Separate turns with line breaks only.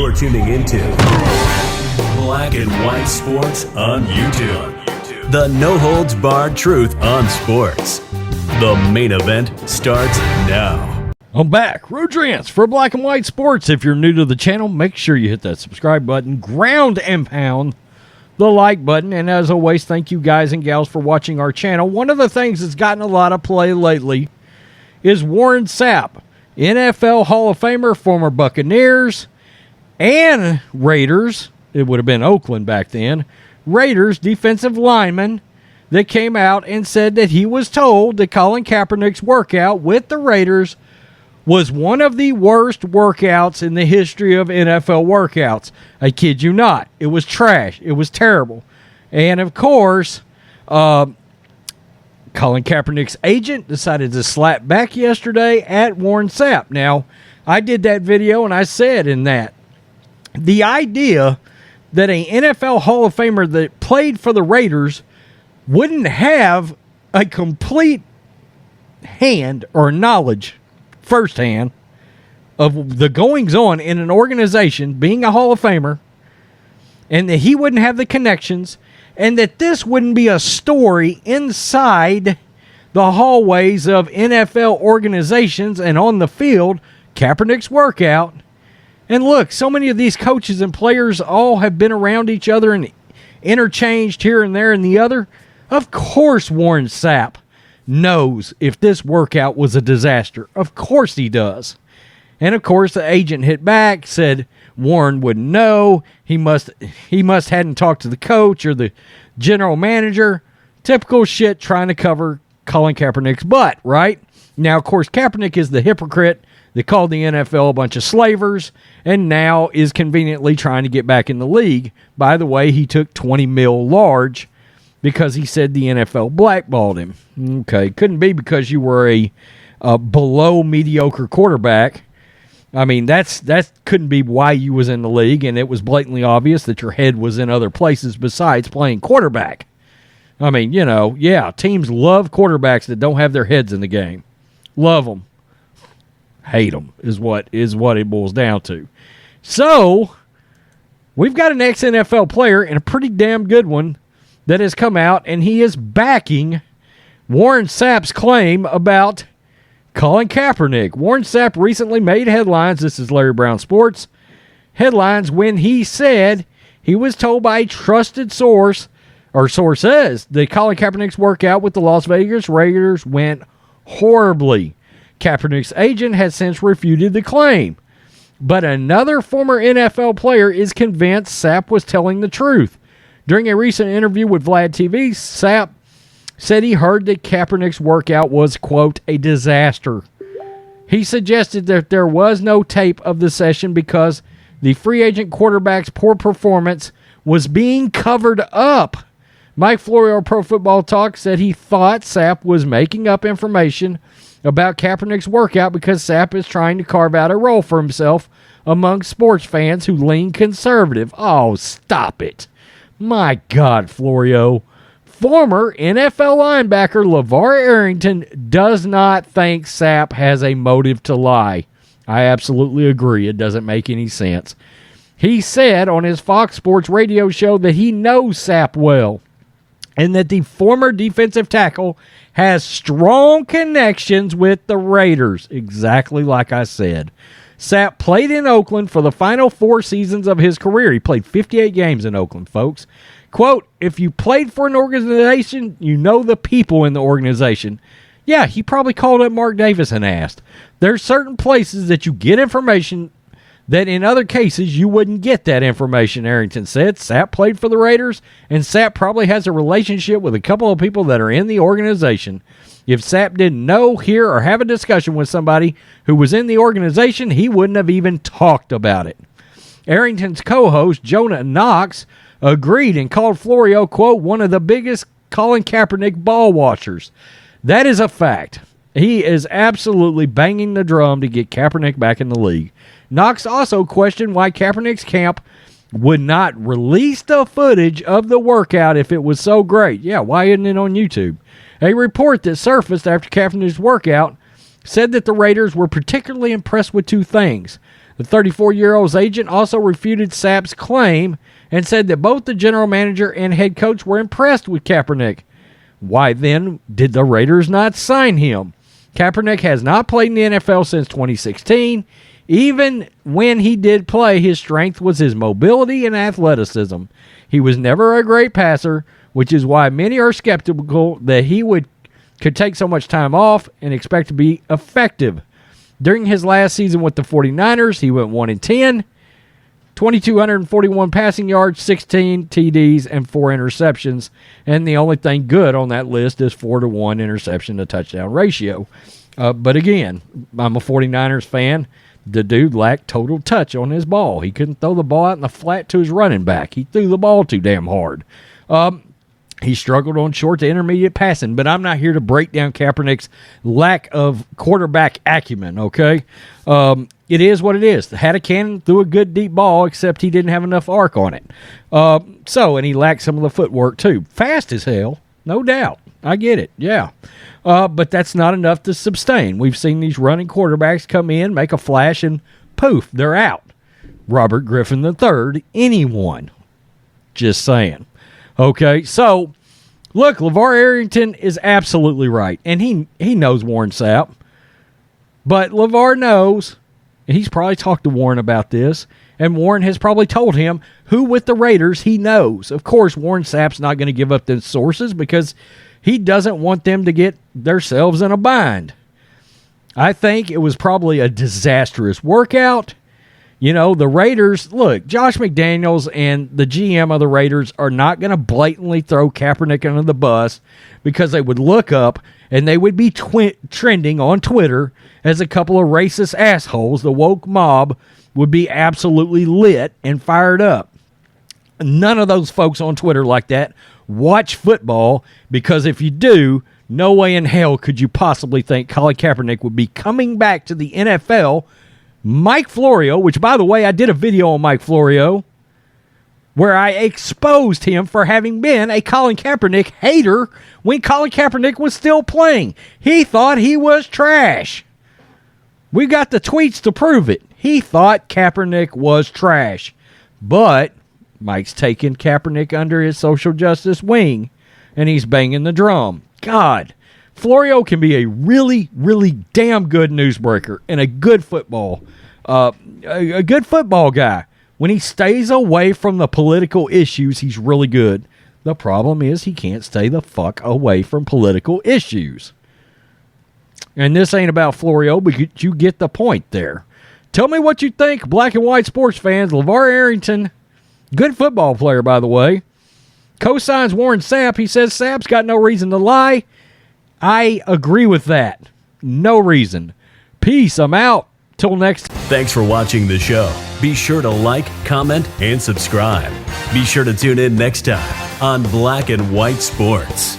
You're tuning into Black and White Sports on YouTube. The no-holds-barred truth on sports. The main event starts now.
I'm back. Rodrance for Black and White Sports. If you're new to the channel, make sure you hit that subscribe button, ground and pound the like button, and as always, thank you guys and gals for watching our channel. One of the things that's gotten a lot of play lately is Warren Sapp, NFL Hall of Famer, former Buccaneers and Raiders. It would have been Oakland back then. Raiders defensive lineman that came out and said that he was told that Colin Kaepernick's workout with the Raiders was one of the worst workouts in the history of NFL workouts. I kid you not. It was trash. It was terrible. And, of course, Colin Kaepernick's agent decided to slap back yesterday at Warren Sapp. Now, I did that video, and I said in that, the idea that an NFL Hall of Famer that played for the Raiders wouldn't have a complete hand or knowledge firsthand of the goings-on in an organization, being a Hall of Famer, and that he wouldn't have the connections, and that this wouldn't be a story inside the hallways of NFL organizations and on the field, Kaepernick's workout. And look, so many of these coaches and players all have been around each other and interchanged here and there and the other. Of course Warren Sapp knows if this workout was a disaster. Of course he does. And of course the agent hit back, said Warren wouldn't know. He must hadn't talked to the coach or the general manager. Typical shit trying to cover Colin Kaepernick's butt, right? Now, of course, Kaepernick is the hypocrite that called the NFL a bunch of slavers and now is conveniently trying to get back in the league. By the way, he took $20 million large because he said the NFL blackballed him. Okay, couldn't be because you were a below mediocre quarterback. I mean, that couldn't be why you was in the league, and it was blatantly obvious that your head was in other places besides playing quarterback. I mean, you know, yeah, teams love quarterbacks that don't have their heads in the game. Love them. Hate them is what it boils down to. So, we've got an ex-NFL player, and a pretty damn good one, that has come out, and he is backing Warren Sapp's claim about Colin Kaepernick. Warren Sapp recently made headlines, this is Larry Brown Sports, headlines when he said he was told by a trusted source, or sources, that Colin Kaepernick's workout with the Las Vegas Raiders went horribly. Kaepernick's agent has since refuted the claim. But another former NFL player is convinced Sapp was telling the truth. During a recent interview with Vlad TV, Sapp said he heard that Kaepernick's workout was, quote, a disaster. He suggested that there was no tape of the session because the free agent quarterback's poor performance was being covered up. Mike Florio of Pro Football Talk said he thought Sapp was making up information about Kaepernick's workout because Sapp is trying to carve out a role for himself among sports fans who lean conservative. Oh, stop it. My God, Florio. Former NFL linebacker LaVar Arrington does not think Sapp has a motive to lie. I absolutely agree. It doesn't make any sense. He said on his Fox Sports radio show that he knows Sapp well and that the former defensive tackle has strong connections with the Raiders, exactly like I said. Sapp played in Oakland for the final 4 seasons of his career. He played 58 games in Oakland, folks. Quote, if you played for an organization, you know the people in the organization. Yeah, he probably called up Mark Davis and asked. There's certain places that you get information that in other cases you wouldn't get that information, Arrington said. Sapp played for the Raiders, and Sapp probably has a relationship with a couple of people that are in the organization. If Sapp didn't know, hear, or have a discussion with somebody who was in the organization, he wouldn't have even talked about it. Arrington's co-host, Jonah Knox, agreed and called Florio, quote, one of the biggest Colin Kaepernick ball watchers. That is a fact. He is absolutely banging the drum to get Kaepernick back in the league. Knox also questioned why Kaepernick's camp would not release the footage of the workout if it was so great. Yeah, why isn't it on YouTube? A report that surfaced after Kaepernick's workout said that the Raiders were particularly impressed with two things. The 34-year-old's agent also refuted Sapp's claim and said that both the general manager and head coach were impressed with Kaepernick. Why then did the Raiders not sign him? Kaepernick has not played in the NFL since 2016. Even when he did play, his strength was his mobility and athleticism. He was never a great passer, which is why many are skeptical that he could take so much time off and expect to be effective. During his last season with the 49ers, he went 1-10, 2,241 passing yards, 16 TDs, and 4 interceptions. And the only thing good on that list is 4-to-1 interception to touchdown ratio. But again, I'm a 49ers fan. The dude lacked total touch on his ball. He couldn't throw the ball out in the flat to his running back. He threw the ball too damn hard. He struggled on short to intermediate passing, but I'm not here to break down Kaepernick's lack of quarterback acumen, okay? It is what it is. Had a cannon, threw a good deep ball, except he didn't have enough arc on it. And he lacked some of the footwork, too. Fast as hell, no doubt. I get it, yeah. But that's not enough to sustain. We've seen these running quarterbacks come in, make a flash, and poof, they're out. Robert Griffin III, anyone. Just saying. Okay, so, look, LaVar Arrington is absolutely right, and he knows Warren Sapp. But LaVar knows, and he's probably talked to Warren about this, and Warren has probably told him who with the Raiders he knows. Of course, Warren Sapp's not going to give up the sources because he doesn't want them to get themselves in a bind. I think it was probably a disastrous workout. You know, the Raiders, look, Josh McDaniels and the GM of the Raiders are not going to blatantly throw Kaepernick under the bus because they would look up and they would be trending on Twitter as a couple of racist assholes. The woke mob would be absolutely lit and fired up. None of those folks on Twitter like that watch football, because if you do, no way in hell could you possibly think Colin Kaepernick would be coming back to the NFL. Mike Florio, which, by the way, I did a video on Mike Florio where I exposed him for having been a Colin Kaepernick hater when Colin Kaepernick was still playing. He thought he was trash. We got the tweets to prove it. He thought Kaepernick was trash. But Mike's taking Kaepernick under his social justice wing, and he's banging the drum. God, Florio can be a really, really damn good newsbreaker and a good football guy. When he stays away from the political issues, he's really good. The problem is he can't stay the fuck away from political issues. And this ain't about Florio, but you get the point there. Tell me what you think, black and white sports fans. LaVar Arrington, good football player, by the way, co-signs Warren Sapp. He says Sapp's got no reason to lie. I agree with that. No reason. Peace. I'm out. Till next time.
Thanks for watching the show. Be sure to like, comment, and subscribe. Be sure to tune in next time on Black and White Sports.